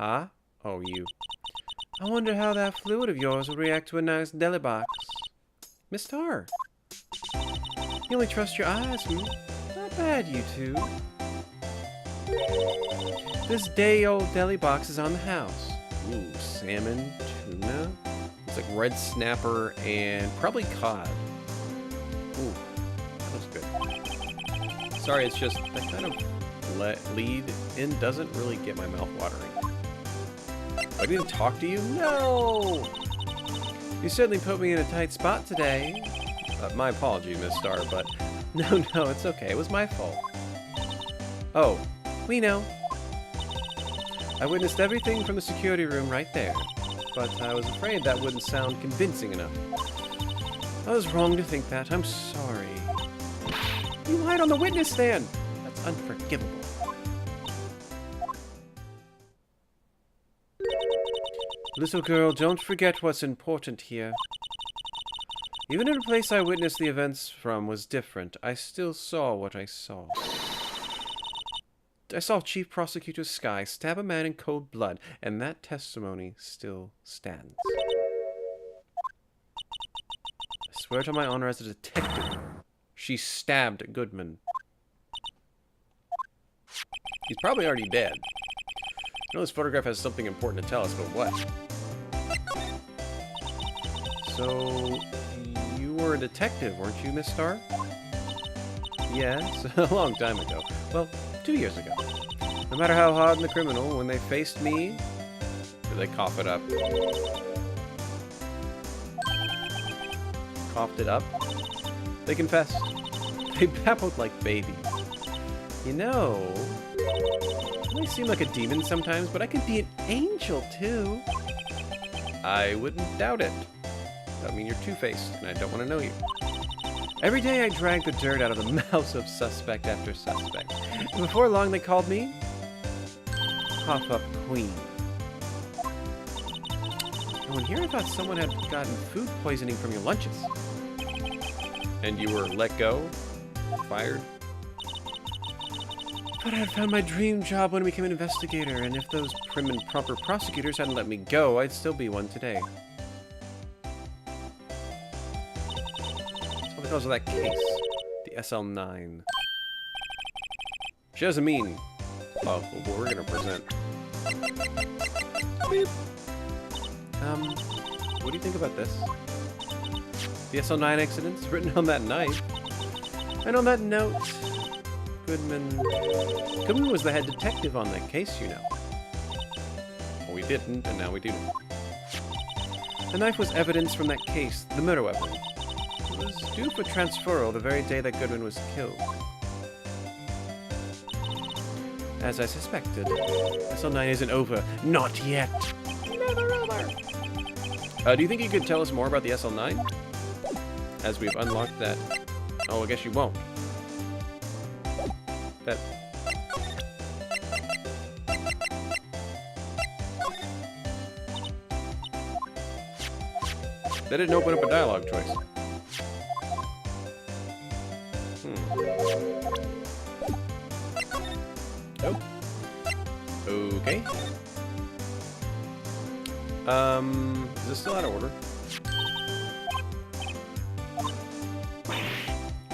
Huh? Oh, you. I wonder how that fluid of yours will react to a nice deli box. Miss Tar. You only trust your eyes, hmm? Not bad, you two. This day-old deli box is on the house. Ooh, salmon, tuna. It's like red snapper and probably cod. Ooh, that looks good. Sorry, it's just that kind of lead in doesn't really get my mouth watering. I didn't talk to you? No! You certainly put me in a tight spot today. My apologies, Miss Star, but no, it's okay. It was my fault. Oh, we know. I witnessed everything from the security room right there, but I was afraid that wouldn't sound convincing enough. I was wrong to think that. I'm sorry. You lied on the witness stand! That's unforgivable. Little girl, don't forget what's important here. Even if the place I witnessed the events from was different, I still saw what I saw. I saw Chief Prosecutor Sky stab a man in cold blood, and that testimony still stands. I swear to my honor as a detective, she stabbed Goodman. He's probably already dead. I know this photograph has something important to tell us, but what? So, you were a detective, weren't you, Miss Star? Yes, a long time ago. Well, 2 years ago. No matter how hardened the criminal, when they faced me... Did they cough it up? Coughed it up? They confessed. They babbled like babies. You know... I may seem like a demon sometimes, but I can be an angel, too. I wouldn't doubt it. I mean, you're two-faced, and I don't want to know you. Every day I drag the dirt out of the mouths of suspect after suspect. And before long, they called me... Pop-Up Queen. And when here I thought someone had gotten food poisoning from your lunches. And you were let go? Fired? But I had found my dream job when I became an investigator, and if those prim and proper prosecutors hadn't let me go, I'd still be one today. It's all because of that case. The SL9. She doesn't mean... Oh, what we're gonna present. Beep. What do you think about this? The SL9 accidents written on that knife. And on that note... Goodman was the head detective on that case, you know. Well, we didn't, and now we do. The knife was evidence from that case, the murder weapon. It was due for transferal the very day that Goodman was killed. As I suspected, SL9 isn't over. Not yet. Never over. Do you think you could tell us more about the SL9? As we've unlocked that... Oh, I guess you won't. That... That didn't open up a dialogue choice. Oh. Okay. Is this still out of order?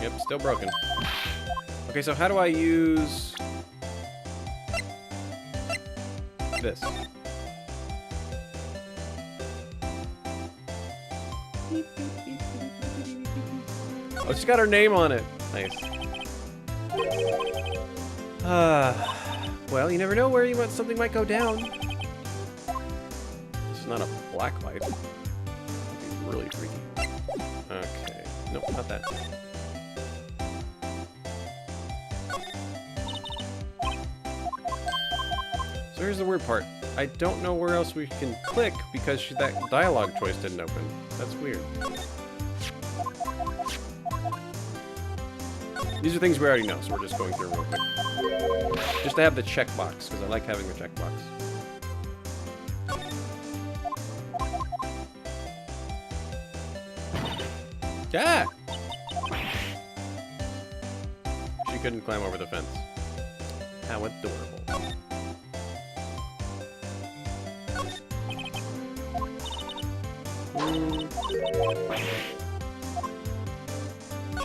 Yep, still broken. Okay, so how do I use this? Oh, it's got her name on it. Nice. Well, you never know where something might go down. This is not a black light. That'd be really freaky. Okay. Nope, not that. So here's the weird part. I don't know where else we can click because that dialogue choice didn't open. That's weird. These are things we already know, so we're just going through real quick. Just to have the checkbox, because I like having the checkbox. Yeah! She couldn't climb over the fence. How adorable.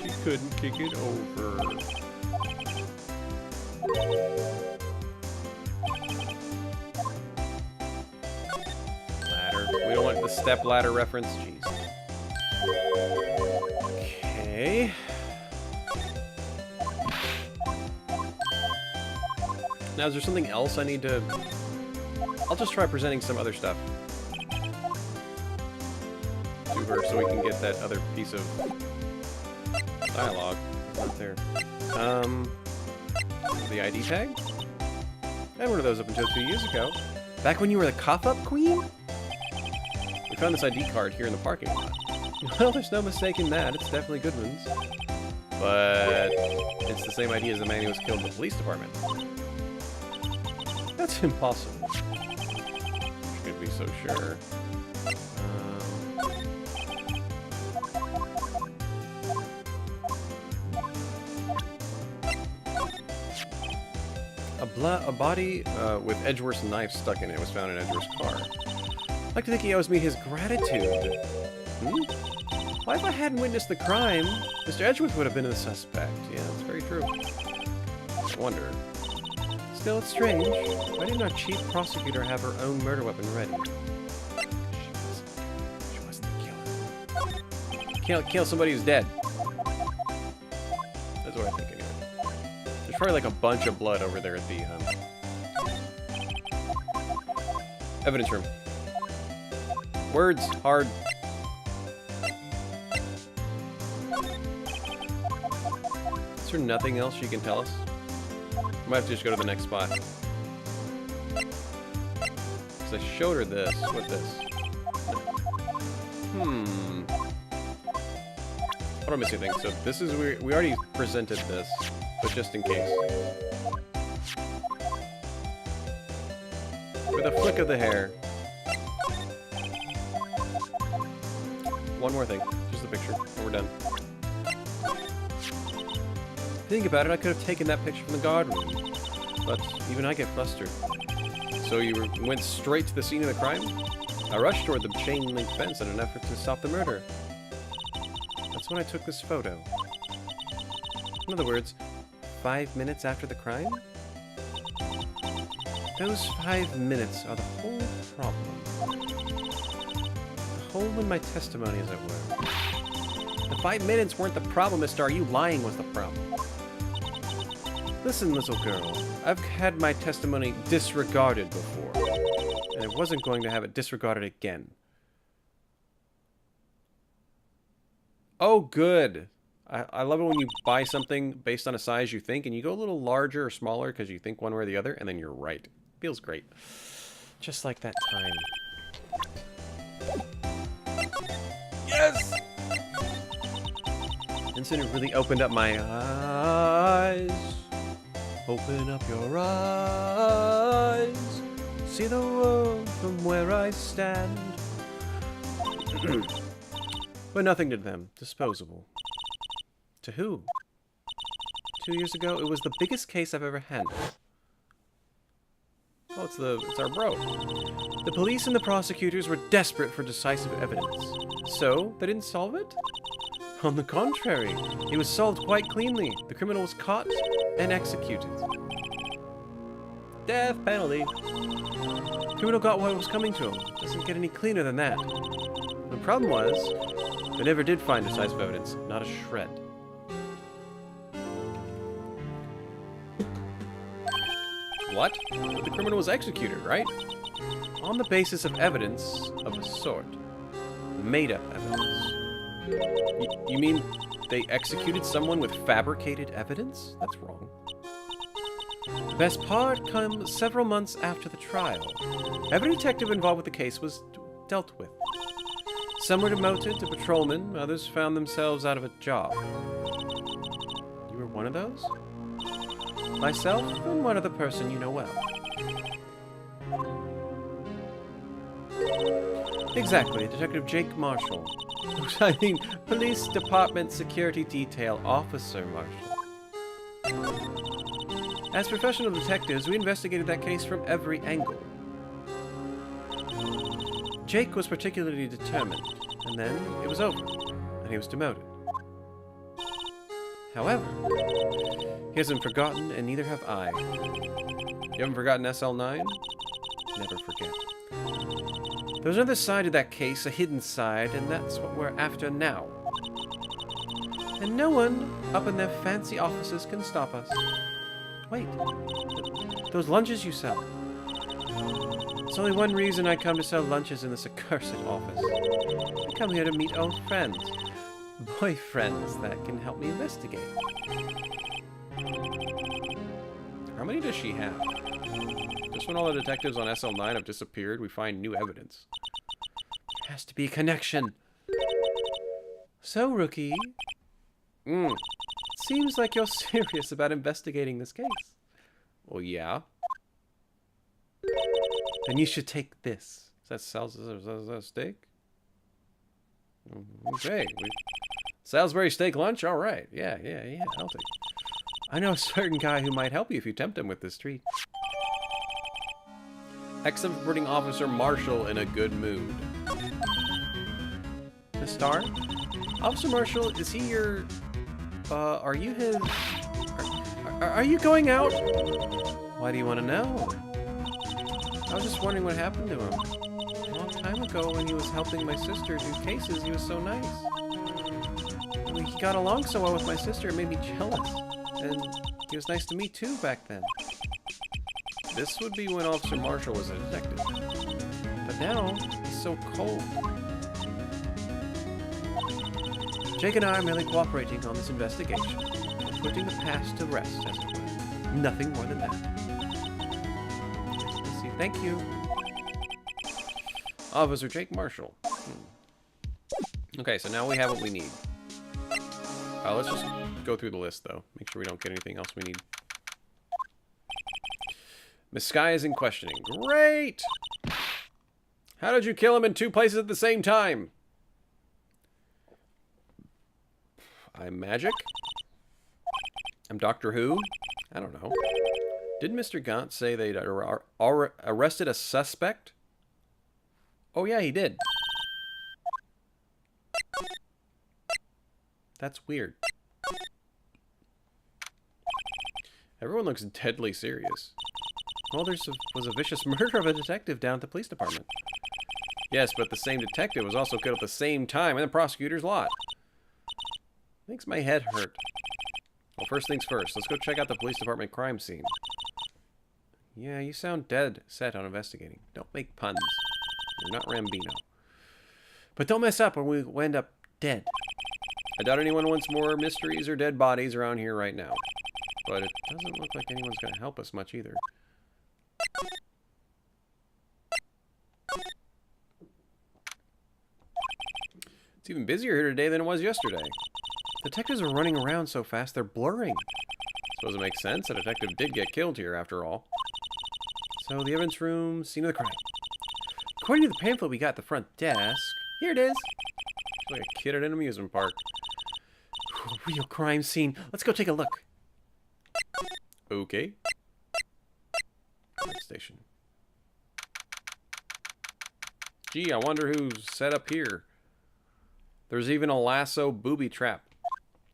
She couldn't kick it over. Ladder. We don't want the step ladder reference. Jeez. Okay. Now, is there something else I need to... I'll just try presenting some other stuff to her so we can get that other piece of dialogue. It's not there. The ID tag? I had one of those up until 2 years ago. Back when you were the cough-up queen? We found this ID card here in the parking lot. Well, there's no mistaking that. It's definitely Goodman's. But it's the same ID as the man who was killed in the police department. That's impossible. Should be so sure. A body with Edgeworth's knife stuck in it was found in Edgeworth's car. I'd like to think he owes me his gratitude. Why, if I hadn't witnessed the crime, Mr. Edgeworth would have been the suspect. Yeah, that's very true. I wonder. Still, it's strange. Why didn't our chief prosecutor have her own murder weapon ready? She wasn't the killer. Kill somebody who's dead. That's what I'm thinking. There's probably like a bunch of blood over there at the evidence room. Words hard. Is there nothing else you can tell us? We might have to just go to the next spot. Because I showed her this. What's this? I don't miss anything. So this is we already presented this, but just in case. With a flick of the hair. One more thing. Just the picture. And we're done. Think about it, I could have taken that picture from the guard room. But even I get flustered. So you went straight to the scene of the crime? I rushed toward the chain link fence in an effort to stop the murder. That's when I took this photo. In other words, 5 minutes after the crime? Those 5 minutes are the whole problem. The hole in my testimony, as it were. The 5 minutes weren't the problem, mister. Are you lying was the problem? Listen, little girl. I've had my testimony disregarded before. And I wasn't going to have it disregarded again. Oh, good. I love it when you buy something based on a size you think, and you go a little larger or smaller because you think one way or the other, and then you're right. Feels great. Just like that time. Yes! Incident really opened up my eyes. Open up your eyes. See the world from where I stand. But nothing to them. Disposable. To who? 2 years ago, it was the biggest case I've ever handled. Oh, it's our bro. The police and the prosecutors were desperate for decisive evidence. So, they didn't solve it? On the contrary, it was solved quite cleanly. The criminal was caught and executed. Death penalty. The criminal got what was coming to him. Doesn't get any cleaner than that. The problem was, they never did find decisive evidence. Not a shred. What? The criminal was executed, right? On the basis of evidence of a sort. Made-up evidence. You mean they executed someone with fabricated evidence? That's wrong. The best part comes several months after the trial. Every detective involved with the case was dealt with. Some were demoted to patrolmen, others found themselves out of a job. You were one of those? Myself and one other person you know well. Exactly, Detective Jake Marshall. I mean, Police Department Security Detail Officer Marshall. As professional detectives, we investigated that case from every angle. Jake was particularly determined. And then it was over, and he was demoted. However, he hasn't forgotten, and neither have I. You haven't forgotten SL9? Never forget. There's another side to that case, a hidden side, and that's what we're after now. And no one up in their fancy offices can stop us. Wait, those lunches you sell. There's only one reason I come to sell lunches in this accursed office. I come here to meet old friends. Boyfriends that can help me investigate. How many does she have? Just when all the detectives on SL9 have disappeared, we find new evidence. There has to be a connection. So, Rookie, seems like you're serious about investigating this case. Well, yeah. Then you should take this. Is that steak? Okay. Salisbury steak lunch? All right. Yeah. I'll take it. I know a certain guy who might help you if you tempt him with this treat. Ex-reporting officer Marshall in a good mood. The star? Officer Marshall, is he your... are you his... Are you going out? Why do you want to know? I was just wondering what happened to him. A long time ago when he was helping my sister do cases, he was so nice. He got along so well with my sister, it made me jealous. And he was nice to me too back then. This would be when Officer Marshall was a detective. But now, he's so cold. Jake and I are merely cooperating on this investigation. Putting the past to rest, as it were. Nothing more than that. Let's see. Thank you. Officer Jake Marshall. Okay, so now we have what we need. Let's just go through the list, though. Make sure we don't get anything else we need. Miss Sky is in questioning. Great! How did you kill him in 2 places at the same time? I'm Magic? I'm Doctor Who? I don't know. Did Mr. Gaunt say they'd arrested a suspect? Oh yeah, he did. That's weird. Everyone looks deadly serious. Well, there was a vicious murder of a detective down at the police department. Yes, but the same detective was also killed at the same time in the prosecutor's lot. Makes my head hurt. Well, first things first. Let's go check out the police department crime scene. Yeah, you sound dead set on investigating. Don't make puns. You're not Rambino. But don't mess up or we end up dead. I doubt anyone wants more mysteries or dead bodies around here right now. But it doesn't look like anyone's going to help us much either. It's even busier here today than it was yesterday. Detectives are running around so fast they're blurring. Suppose it makes sense. A detective did get killed here after all. So the evidence room, scene of the crime. According to the pamphlet we got at the front desk, here it is. It's like a kid at an amusement park. Real crime scene. Let's go take a look. Okay. Police station. Gee, I wonder who's set up here. There's even a lasso booby trap.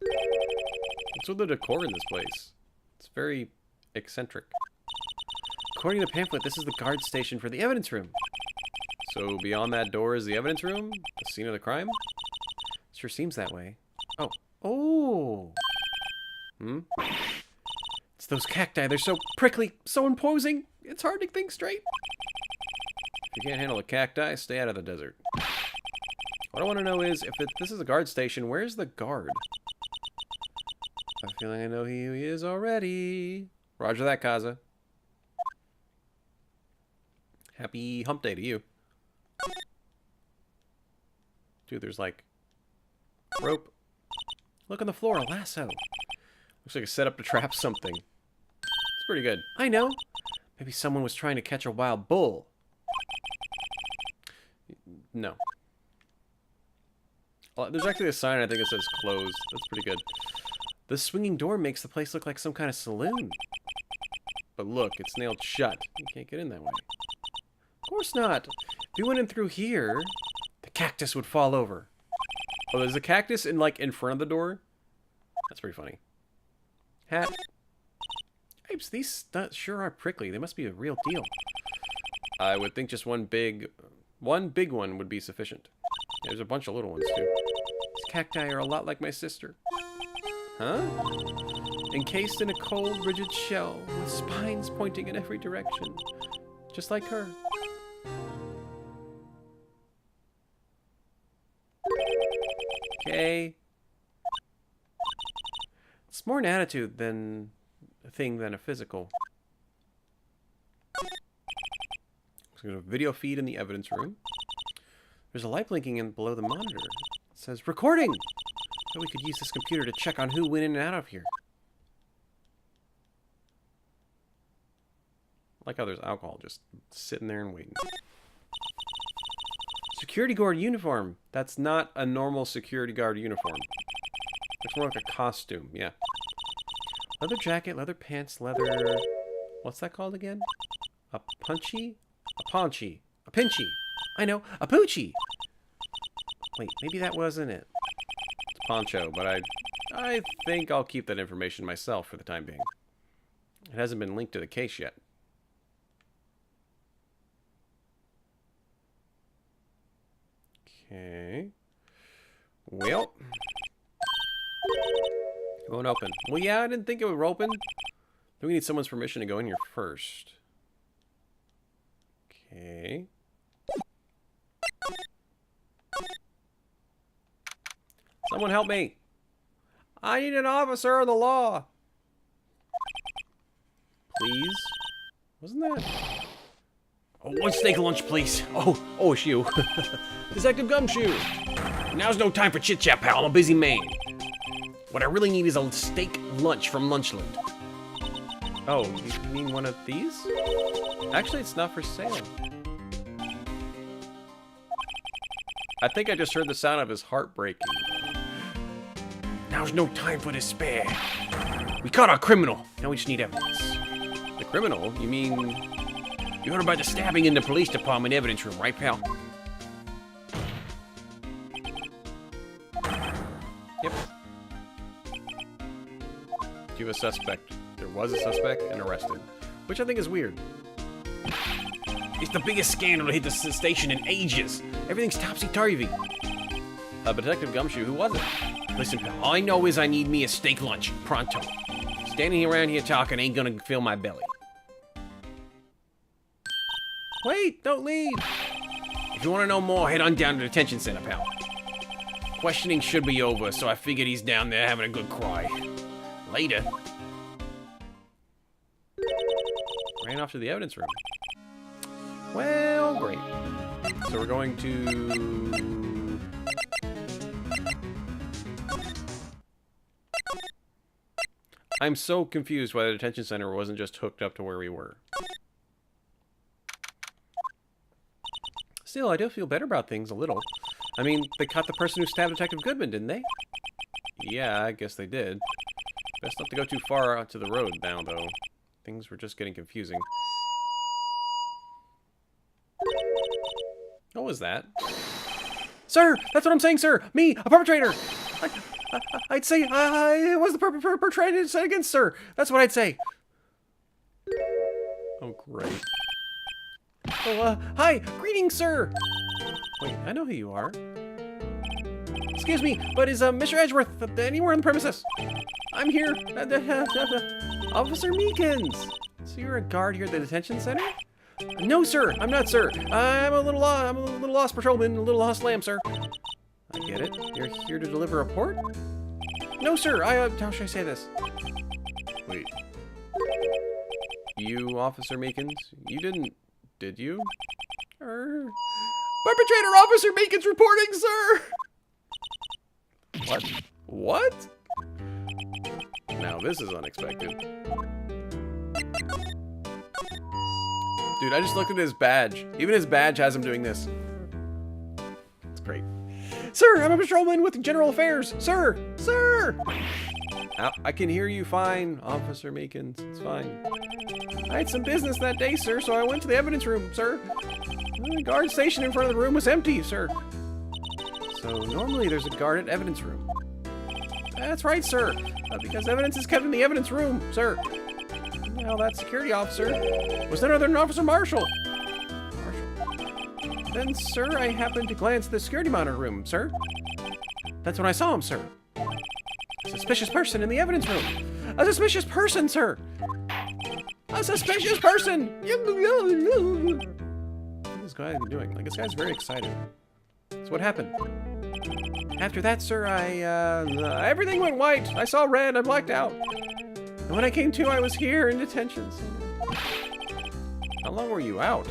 What's with the decor in this place? It's very eccentric. According to the pamphlet, this is the guard station for the evidence room. So beyond that door is the evidence room? The scene of the crime? Sure seems that way. Oh. Oh! It's those cacti. They're so prickly, so imposing. It's hard to think straight. If you can't handle the cacti, stay out of the desert. What I want to know is, if this is a guard station, where's the guard? I have a feeling I know who he is already. Roger that, Kaza. Happy hump day to you. Dude, there's like rope. Look on the floor, a lasso. Looks like a setup to trap something. It's pretty good. I know. Maybe someone was trying to catch a wild bull. No. Well, there's actually a sign, I think it says closed. That's pretty good. The swinging door makes the place look like some kind of saloon. But look, it's nailed shut. You can't get in that way. Of course not. If you went in through here, the cactus would fall over. Oh, there's a cactus in front of the door? That's pretty funny. Hat. Apes, these studs sure are prickly. They must be a real deal. I would think just one big one would be sufficient. There's a bunch of little ones, too. These cacti are a lot like my sister. Huh? Encased in a cold, rigid shell, with spines pointing in every direction. Just like her. Okay. It's more an attitude than a thing than a physical. So we got a video feed in the evidence room. There's a light blinking in below the monitor. It says, recording! So we could use this computer to check on who went in and out of here. I like how there's alcohol just sitting there and waiting. Security guard uniform. That's not a normal security guard uniform. It's more like a costume, yeah. Leather jacket, leather pants, leather... What's that called again? A punchy? A paunchy. A pinchy. I know, a poochie! Wait, maybe that wasn't it. It's poncho, but I think I'll keep that information myself for the time being. It hasn't been linked to the case yet. Okay. Well. It won't open. Well, yeah, I didn't think it would open. Then we need someone's permission to go in here first. Okay. Someone help me. I need an officer of the law. Please? Wasn't that... Oh, one steak lunch, please. Oh, it's you. Detective Gumshoe. Now's no time for chit-chat, pal. I'm a busy man. What I really need is a steak lunch from Lunchland. Oh, you mean one of these? Actually, it's not for sale. I think I just heard the sound of his heart breaking. Now's no time for despair. We caught our criminal. Now we just need evidence. The criminal? You mean... You heard about the stabbing in the police department evidence room, right, pal? Yep. You have a suspect. There was a suspect and arrested. Which I think is weird. It's the biggest scandal to hit the station in ages. Everything's topsy-turvy. But Detective Gumshoe, who was it? Listen, pal, all I know is I need me a steak lunch. Pronto. Standing around here talking ain't gonna fill my belly. Wait, don't leave. If you want to know more, head on down to the detention center, pal. Questioning should be over, so I figured he's down there having a good cry. Later. Ran off to the evidence room. Well, great. So we're going to... I'm so confused why the detention center wasn't just hooked up to where we were. Still, I do feel better about things a little. I mean, they caught the person who stabbed Detective Goodman, didn't they? Yeah, I guess they did. Best not to go too far out to the road now, though. Things were just getting confusing. What was that? Sir! That's what I'm saying, sir! Me, a perpetrator! I'd say I was the perpetrator against, sir! That's what I'd say! Oh, great. Oh, hi! Greetings, sir! Wait, I know who you are. Excuse me, but is Mr. Edgeworth anywhere on the premises? I'm here. Officer Meekins! So you're a guard here at the detention center? No, sir. I'm not, sir. I'm a little lost patrolman, a little lost lamb, sir. I get it. You're here to deliver a report? No, sir. How should I say this? Wait. You, Officer Meekins? You didn't... Did you? Perpetrator Officer Meekins reporting, sir! What? What? Now this is unexpected. Dude, I just looked at his badge. Even his badge has him doing this. It's great. Sir, I'm a patrolman with General Affairs. Sir! Sir! I can hear you fine, Officer Meekins. It's fine. I had some business that day, sir, so I went to the evidence room, sir. The guard station in front of the room was empty, sir. So normally there's a guard at evidence room. That's right, sir. Because evidence is kept in the evidence room, sir. Well, that security officer was none other than Officer Marshall. Then, sir, I happened to glance at the security monitor room, sir. That's when I saw him, sir. A suspicious person in the evidence room. A suspicious person, sir. A suspicious person. What is this guy doing? Like, this guy's very excited. So what happened? After that, sir, everything went white. I saw red. I blacked out. And when I came to, I was here in detention. So... How long were you out?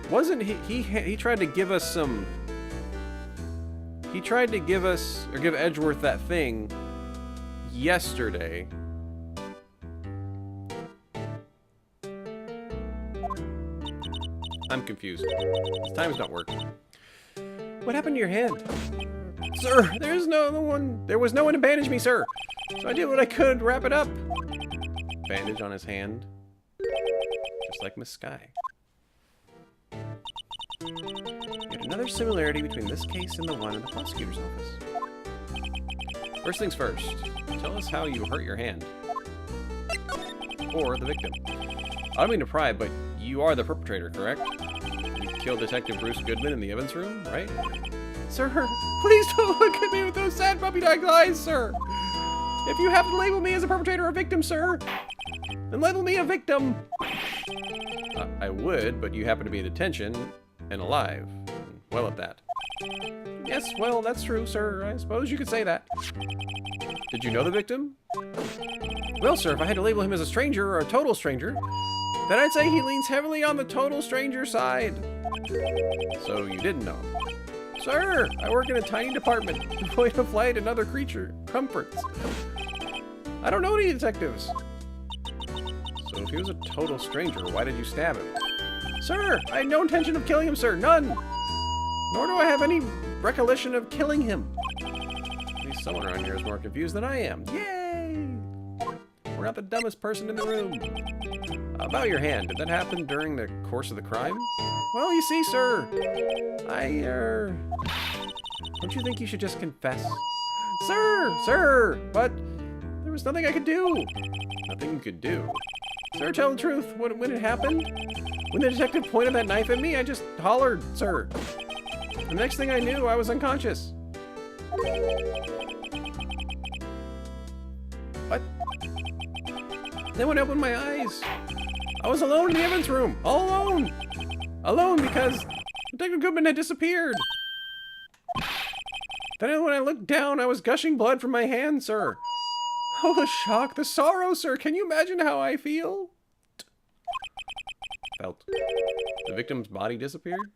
Wasn't he tried to give us some... He tried to give us, or give Edgeworth that thing yesterday. I'm confused. This time's not working. What happened to your hand? Sir, there was no one to bandage me, sir. So I did what I could to wrap it up. Bandage on his hand. Just like Miss Sky. Yet another similarity between this case and the one in the prosecutor's office. First things first, tell us how you hurt your hand. Or the victim. I don't mean to pry, but you are the perpetrator, correct? You killed Detective Bruce Goodman in the evidence room, right? Sir, please don't look at me with those sad puppy-dog eyes, sir! If you have to label me as a perpetrator or victim, sir, then label me a victim! I would, but you happen to be in detention and alive. Well at that. Yes, well, that's true, sir. I suppose you could say that. Did you know the victim? Well, sir, if I had to label him as a stranger or a total stranger, then I'd say he leans heavily on the total stranger side. So you didn't know him. Sir, I work in a tiny department, employed to flight and other creature comforts. I don't know any detectives. So if he was a total stranger, why did you stab him? Sir, I had no intention of killing him, sir. None. Nor do I have any recollection of killing him. At least someone around here is more confused than I am. Yay! We're not the dumbest person in the room. About your hand, did that happen during the course of the crime? Well, you see, sir, don't you think you should just confess? Sir, but there was nothing I could do. Nothing you could do? Sir, tell the truth. When it happened, when the detective pointed that knife at me, I just hollered, sir. The next thing I knew, I was unconscious. What? Then when I opened my eyes, I was alone in the evidence room. All alone. Alone because Detective Goodman had disappeared. Then when I looked down, I was gushing blood from my hand, sir. Oh, the shock, the sorrow, sir. Can you imagine how I feel? Felt. The victim's body disappeared?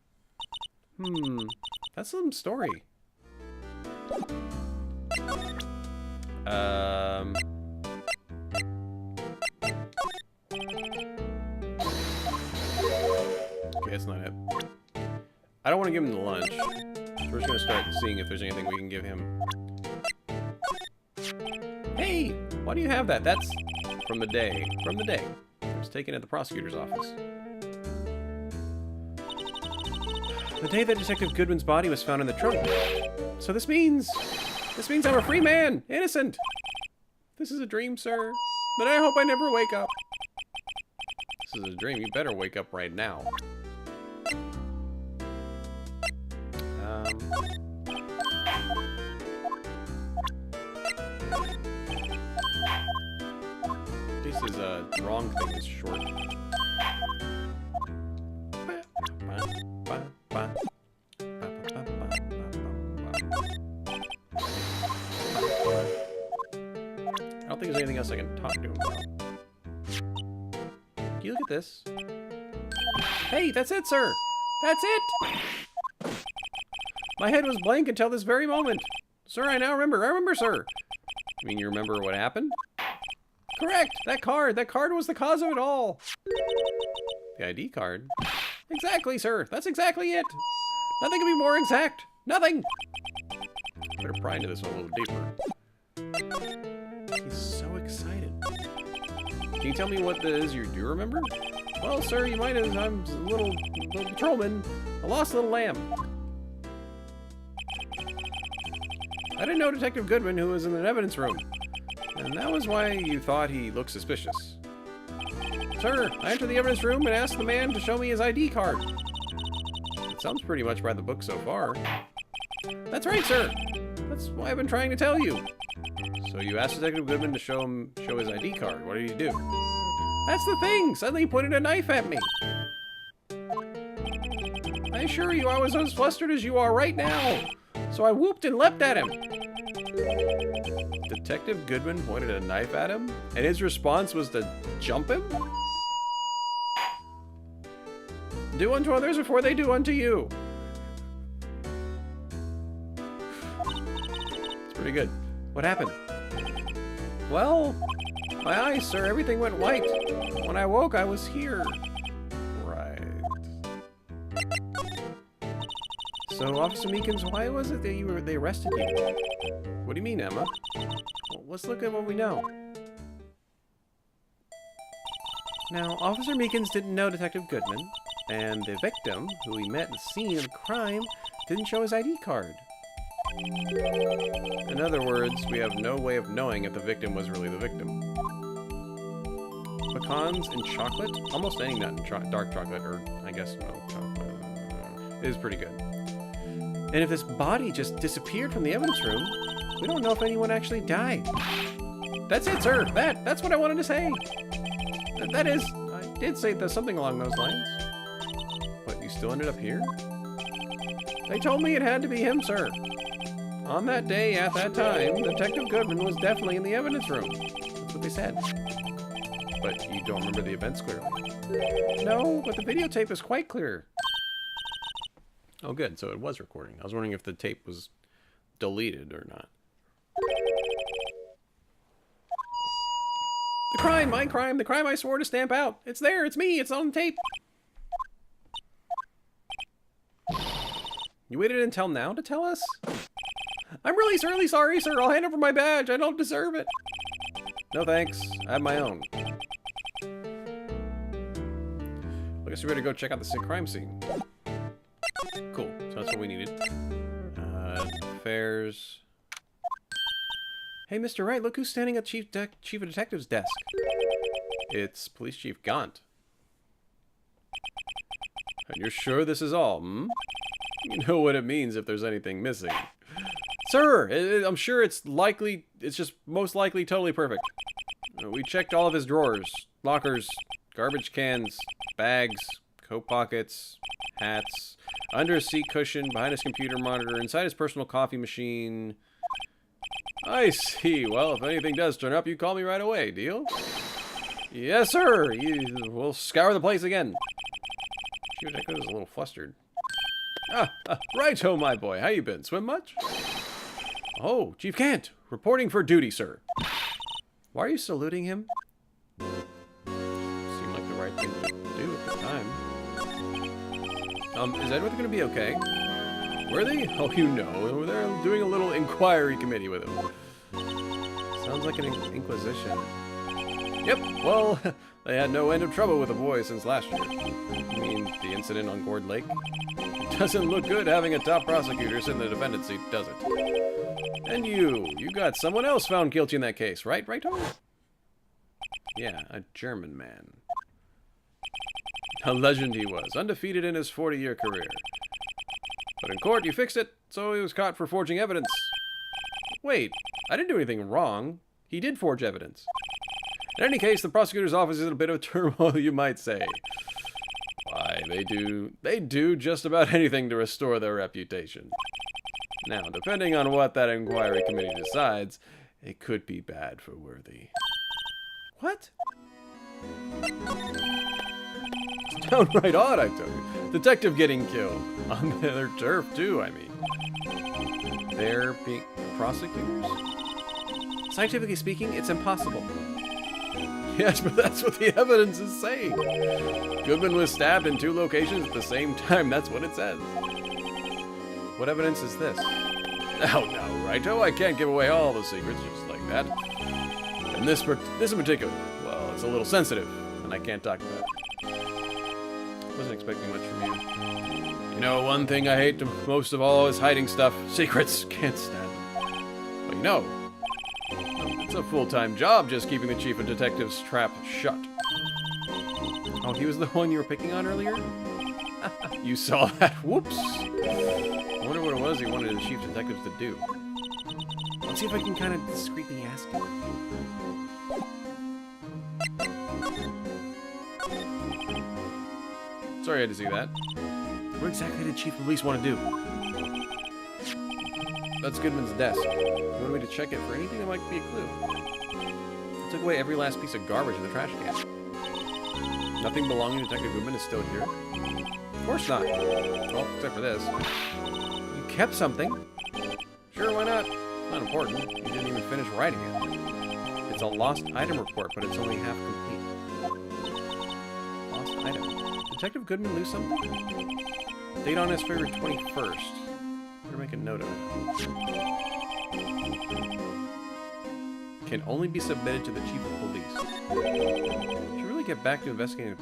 That's some story. Okay, that's not it. I don't want to give him the lunch. So we're just going to start seeing if there's anything we can give him. Hey! Why do you have that? That's from the day. From the day. It was taken at the prosecutor's office. The day that Detective Goodwin's body was found in the trunk. So this means I'm a free man! Innocent! This is a dream, sir. But I hope I never wake up. This is a dream. You better wake up right now. This is a wrong thing. It's short. I don't think there's anything else I can talk to him about. Can you look at this? Hey, that's it, sir! That's it! My head was blank until this very moment. Sir, I now remember. I remember, sir. You mean you remember what happened? Correct! That card was the cause of it all. The ID card? Exactly, sir. That's exactly it. Nothing can be more exact. Nothing! Better pry into this one a little deeper. He's so excited. Can you tell me what it is you do remember? Well, sir, you might have. I'm a little patrolman. A lost little lamb. I didn't know Detective Goodman, who was in the evidence room. And that was why you thought he looked suspicious. Sir, I entered the evidence room and asked the man to show me his ID card. It sounds pretty much by the book so far. That's right, sir. That's what I've been trying to tell you. So you asked Detective Goodman to show his ID card. What did he do? That's the thing. Suddenly he pointed a knife at me. I assure you, I was as flustered as you are right now. So I whooped and leapt at him. Detective Goodman pointed a knife at him, and his response was to jump him? Do unto others before they do unto you. It's pretty good. What happened? Well, my eyes, sir, everything went white. When I woke, I was here. Right. So, Officer Meekins, why was it that they arrested you? What do you mean, Emma? Well, let's look at what we know. Now, Officer Meekins didn't know Detective Goodman, and the victim, who he met at the scene of the crime, didn't show his ID card. In other words, we have no way of knowing if the victim was really the victim. Pecans and chocolate? Almost any nut in dark chocolate, or I guess milk chocolate, is pretty good. And if this body just disappeared from the evidence room, we don't know if anyone actually died. That's it, sir. That's what I wanted to say. That is, I did say something along those lines. But you still ended up here? They told me it had to be him, sir. On that day, at that time, Detective Goodman was definitely in the evidence room. That's what they said. But you don't remember the events clearly. No, but the videotape is quite clear. Oh, good. So it was recording. I was wondering if the tape was deleted or not. The crime, my crime, the crime I swore to stamp out. It's there. It's me. It's on tape. You waited until now to tell us? I'm really sorry, sir. I'll hand over my badge. I don't deserve it. No thanks. I have my own. I guess we better go check out the crime scene. Cool. So that's what we needed. Affairs. Hey, Mr. Wright, look who's standing at Chief of Detective's desk. It's Police Chief Gaunt. And you're sure this is all, hmm? You know what it means if there's anything missing. Sir, I'm sure it's just most likely totally perfect. We checked all of his drawers, lockers, garbage cans, bags, coat pockets, hats, under his seat cushion, behind his computer monitor, inside his personal coffee machine. I see. Well, if anything does turn up, you call me right away. Deal? Yes, sir. We'll scour the place again. Chief Detective is a little flustered. Right-o, my boy. How you been? Swim much? Oh, Chief Gant. Reporting for duty, sir. Why are you saluting him? Seemed like the right thing to do at the time. Is Edward going to be okay? Were they? Oh, you know. They're doing a little inquiry committee with him. Sounds like an inquisition. Yep, well, they had no end of trouble with the boy since last year. I mean, the incident on Gourd Lake. It doesn't look good having a top prosecutor sit in the defendant's seat, does it? And you got someone else found guilty in that case, right, Tom? Yeah, a German man. A legend he was, undefeated in his 40-year career. But in court, you fixed it, so he was caught for forging evidence. Wait, I didn't do anything wrong. He did forge evidence. In any case, the prosecutor's office is in a bit of turmoil, you might say. Why, they do just about anything to restore their reputation. Now, depending on what that inquiry committee decides, it could be bad for Worthy. What? It's downright odd, I tell you. Detective getting killed. On their turf, too, I mean. They're being prosecutors? Scientifically speaking, it's impossible. Yes, but that's what the evidence is saying. Goodman was stabbed in 2 locations at the same time. That's what it says. What evidence is this? Oh, no, Righto. I can't give away all the secrets just like that. And this in particular, well, it's a little sensitive, and I can't talk about it. Wasn't expecting much from you. You know, one thing I hate most of all is hiding stuff. Secrets. Can't stand them. But you know, it's a full-time job just keeping the chief of detectives' trap shut. Oh, he was the one you were picking on earlier? You saw that? Whoops. I wonder what it was he wanted the chief detectives to do. Let's see if I can kind of discreetly ask him. Sorry I had to see that. What exactly did Chief of Police want to do? That's Goodman's desk. You want me to check it for anything that might be a clue? I took away every last piece of garbage in the trash can. Nothing belonging to Detective Goodman is still here? Of course not. Well, except for this. You kept something? Sure, why not? Not important. You didn't even finish writing it. It's a lost item report, but it's only half complete. Lost item. Detective Goodman lose something? Date on is February 21st. Better make a note of it. Can only be submitted to the Chief of Police. Should really get back to investigating.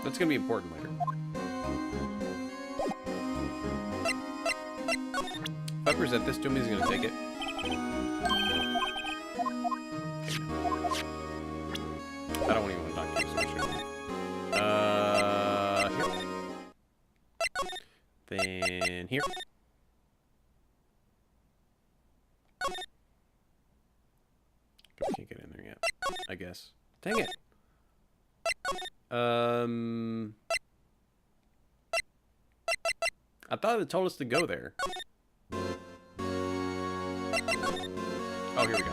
That's gonna be important later. If I present this to him, he's gonna take it. I don't even want to talk to you, so I'm sure. Here. Then here. Can't get in there yet, I guess. Dang it. I thought it told us to go there. Oh, here we go.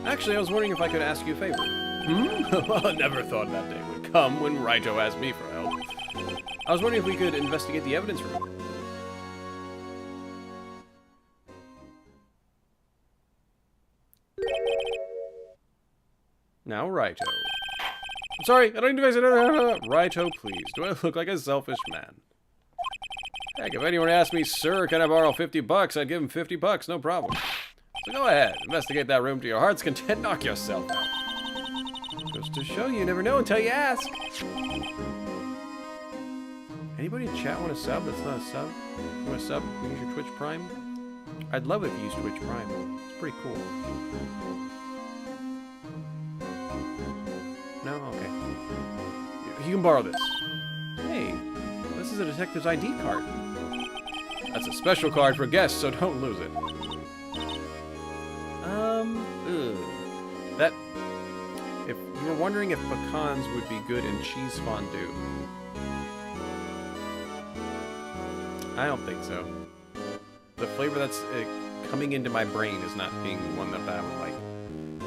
Actually, I was wondering if I could ask you a favor. Well, I never thought that day would come when Wrighto asked me for help. I was wondering if we could investigate the evidence room. Now, Wrighto. I'm sorry, I don't need to visit. Wrighto, please. Do I look like a selfish man? Heck, if anyone asked me, sir, can I borrow $50? I'd give him $50, no problem. So go ahead, investigate that room to your heart's content, knock yourself out. Goes to show you never know until you ask. Anybody in chat want a sub that's not a sub? You want a sub? You use your Twitch Prime? I'd love it if you use Twitch Prime. It's pretty cool. No? Okay. You can borrow this. Hey, this is a detective's ID card. That's a special card for guests, so don't lose it. That... If you were wondering if pecans would be good in cheese fondue. I don't think so. The flavor that's coming into my brain is not being one that I would like.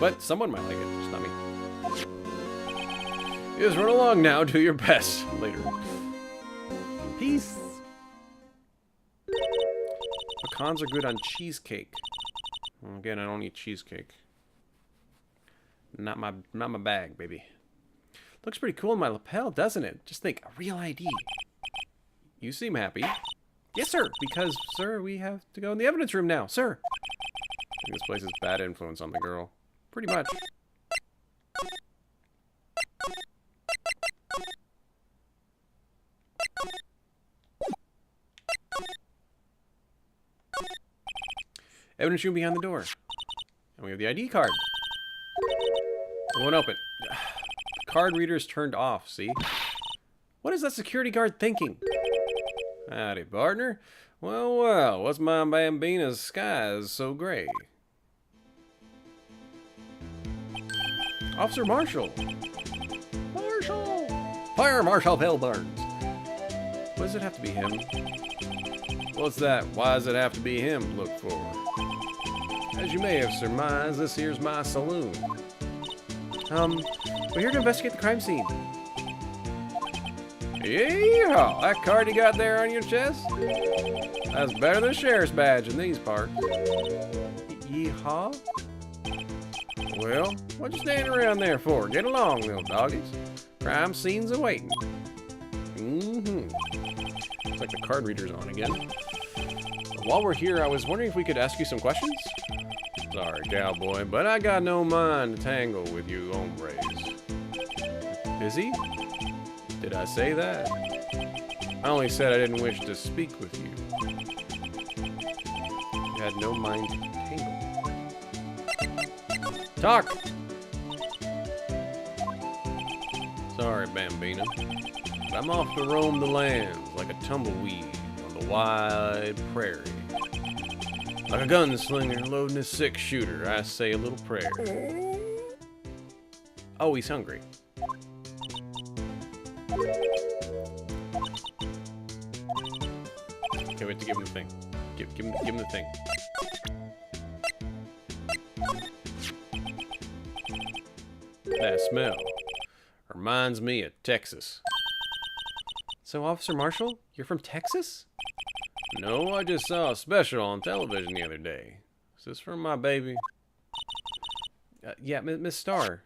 But someone might like it, just not me. Just run along now, do your best. Later. Peace. Pecans are good on cheesecake. Well, again, I don't eat cheesecake. Not my bag, baby. Looks pretty cool in my lapel, doesn't it? Just think, a real ID. You seem happy. Yes, sir. Because, sir, we have to go in the evidence room now, sir. I think this place is bad influence on the girl. Pretty much. Evidence room behind the door. And we have the ID card. It won't open. Card reader's turned off, see? What is that security guard thinking? Howdy, partner. Well, well, what's my bambina's skies so gray? Officer Marshall! Marshall! Fire Marshal Bill Burns! Why does it have to be him? What's that? Why does it have to be him? Look for. As you may have surmised, this here's my saloon. We're here to investigate the crime scene. Yeehaw! That card you got there on your chest? That's better than a sheriff's badge in these parts. Yeehaw? Well, what you standing around there for? Get along, little doggies. Crime scene's awaiting. Looks like the card reader's on again. While we're here, I was wondering if we could ask you some questions? Sorry, cowboy, but I got no mind to tangle with you hombres. Busy? Did I say that? I only said I didn't wish to speak with you. You had no mind to tangle. Talk! Sorry, Bambina. But I'm off to roam the lands like a tumbleweed on the wide prairie. Like a gunslinger loading a six-shooter, I say a little prayer. Oh, he's hungry. Can't wait to give him the thing. Give him the thing. That smell reminds me of Texas. So, Officer Marshall, you're from Texas? No, I just saw a special on television the other day. Is this for my baby? Yeah, Miss Starr.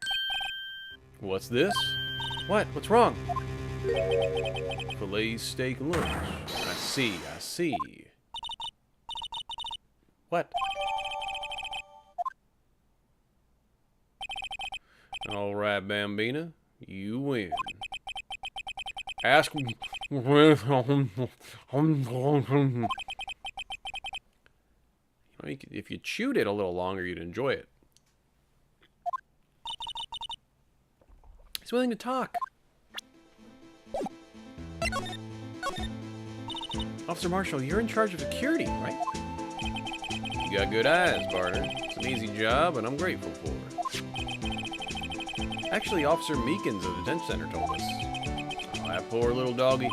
What's this? What? What's wrong? Filet steak lunch. I see. What? All right, Bambina, you win. Ask me. If you chewed it a little longer, you'd enjoy it. He's willing to talk. Officer Marshall, you're in charge of security, right? You got good eyes, partner. It's an easy job, and I'm grateful for it. Actually, Officer Meekins of the detention center told us. Oh, that poor little doggy.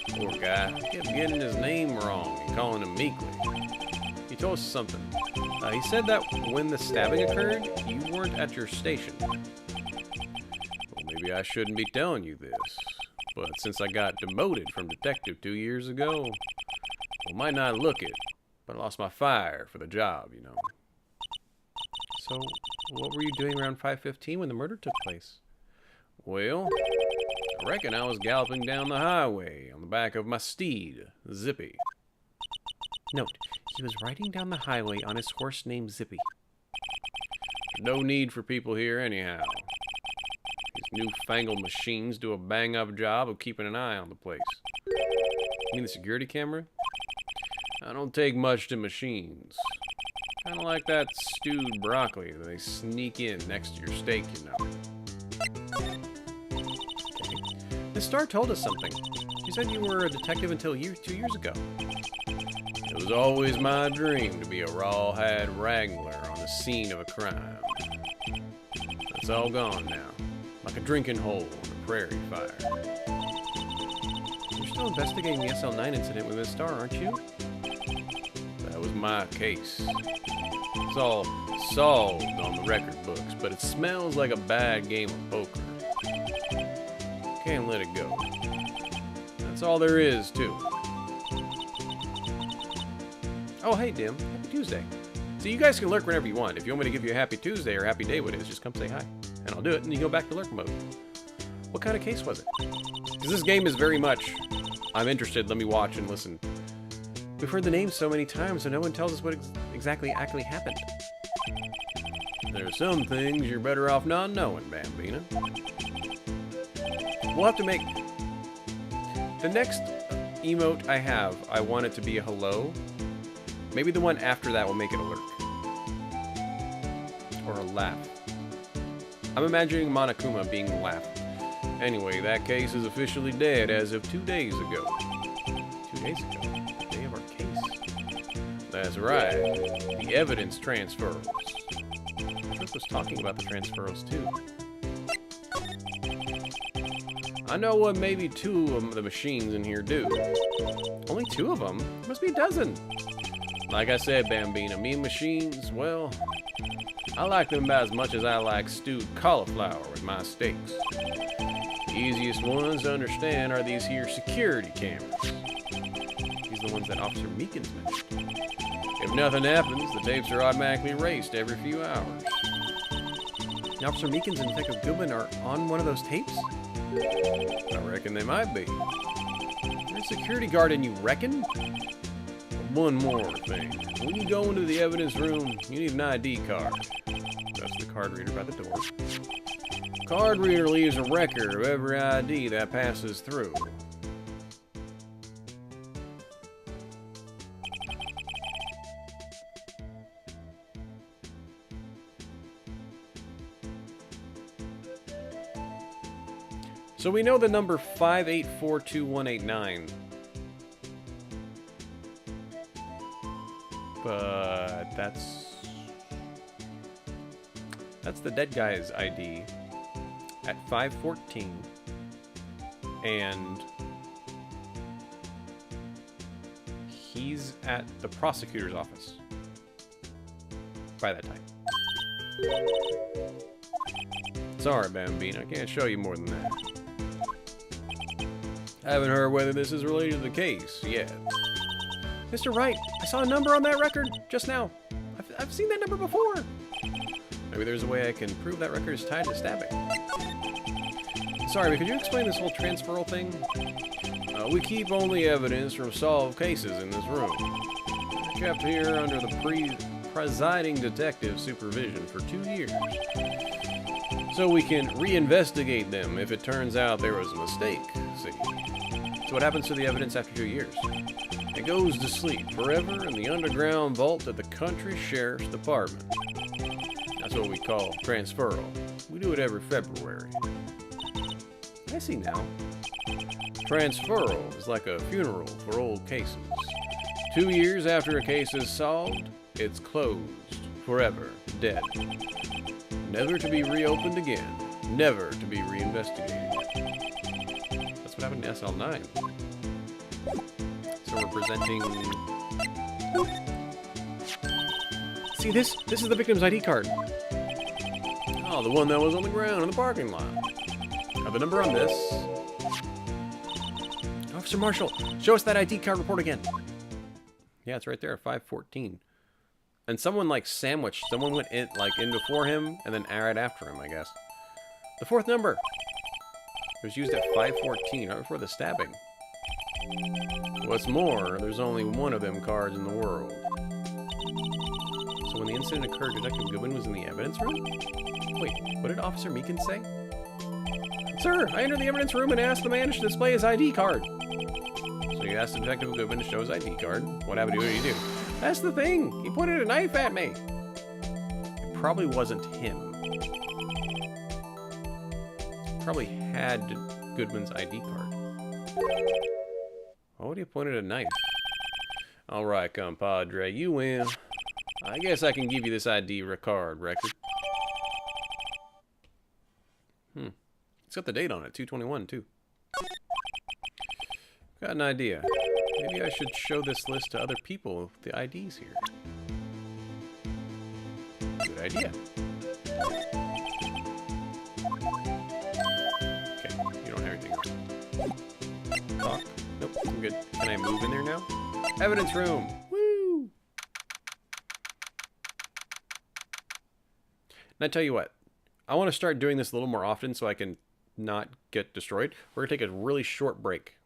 Poor guy. He kept getting his name wrong and calling him Meekly. He told us something. He said that when the stabbing occurred, you weren't at your station. Well, maybe I shouldn't be telling you this, but since I got demoted from detective 2 years ago, well, might not look it, but I lost my fire for the job, you know. So, what were you doing around 5:15 when the murder took place? Well, I reckon I was galloping down the highway on the back of my steed, Zippy. Note, he was riding down the highway on his horse named Zippy. No need for people here anyhow. These newfangled machines do a bang-up job of keeping an eye on the place. You mean the security camera? I don't take much to machines. Kind of like that stewed broccoli that they sneak in next to your steak, you know. Okay. Miss Starr told us something. She said you were a detective until 2 years ago. It was always my dream to be a rawhide wrangler on the scene of a crime. It's all gone now, like a drinking hole on a prairie fire. You're still investigating the SL9 incident with Miss Starr, aren't you? That was my case. It's all solved on the record books, but it smells like a bad game of poker. Can't let it go. That's all there is to it. Oh, hey, Dim. Happy Tuesday. So you guys can lurk whenever you want. If you want me to give you a happy Tuesday or happy day, what it is, just come say hi. And I'll do it, and you go back to lurk mode. What kind of case was it? Because this game is very much, I'm interested, let me watch and listen. We've heard the name so many times, so no one tells us what exactly happened. There are some things you're better off not knowing, Bambina. We'll have to make... The next emote I have, I want it to be a hello. Maybe the one after that will make it a lurk. Or a laugh. I'm imagining Monokuma being a laugh. Anyway, that case is officially dead as of 2 days ago. 2 days ago? The day of our case? That's right. The evidence transfers. This was talking about the transfers too. I know what maybe 2 of the machines in here do. Only 2 of them? There must be a dozen. Like I said, Bambina, me and machines, well, I like them about as much as I like stewed cauliflower with my steaks. The easiest ones to understand are these here security cameras. These are the ones that Officer Meekins mentioned. If nothing happens, the tapes are automatically erased every few hours. And Officer Meekins and Detective Goodwin are on one of those tapes? I reckon they might be. You're a security guard and you reckon? One more thing. When you go into the evidence room, you need an ID card. That's the card reader by the door. Card reader leaves a record of every ID that passes through. So we know the number 5842189. But that's the dead guy's ID at 514. And he's at the prosecutor's office by that time. Sorry, Bambino, I can't show you more than that. I haven't heard whether this is related to the case yet. Mr. Wright, I saw a number on that record just now. I've seen that number before. Maybe there's a way I can prove that record is tied to stabbing. Sorry, but could you explain this whole transferal thing? We keep only evidence from solved cases in this room. Kept here under the presiding detective's supervision for 2 years. So we can reinvestigate them if it turns out there was a mistake, see? So what happens to the evidence after 2 years? It goes to sleep forever in the underground vault at the country sheriff's department. That's what we call transferal. We do it every February. I see now. Transferal is like a funeral for old cases. 2 years after a case is solved, it's closed. Forever. Dead. Never to be reopened again. Never to be reinvestigated. That's what happened to SL9. So we're presenting... See, this is the victim's ID card. Oh, the one that was on the ground in the parking lot. Now, the number on this... Officer Marshall, show us that ID card report again. Yeah, it's right there, 514. And someone, like, sandwiched. Someone went in, like, in before him, and then right after him, I guess. The fourth number. It was used at 514, right before the stabbing. What's more, there's only one of them cards in the world. So when the incident occurred, Detective Goodwin was in the evidence room? Wait, what did Officer Meekin say? Sir, I entered the evidence room and asked the man to display his ID card. So you asked Detective Goodwin to show his ID card. What happened to you? What did he do? That's the thing. He pointed a knife at me. It probably wasn't him. Probably had Goodman's ID card. Why would he pointed a knife? All right, compadre, you win. I guess I can give you this ID card record. It's got the date on it, 2/21 too. Got an idea. Maybe I should show this list to other people with the IDs here. Good idea. Okay, you don't have anything. Talk. Nope, I'm good. Can I move in there now? Evidence room! Woo! And I tell you what, I want to start doing this a little more often so I can not get destroyed. We're going to take a really short break.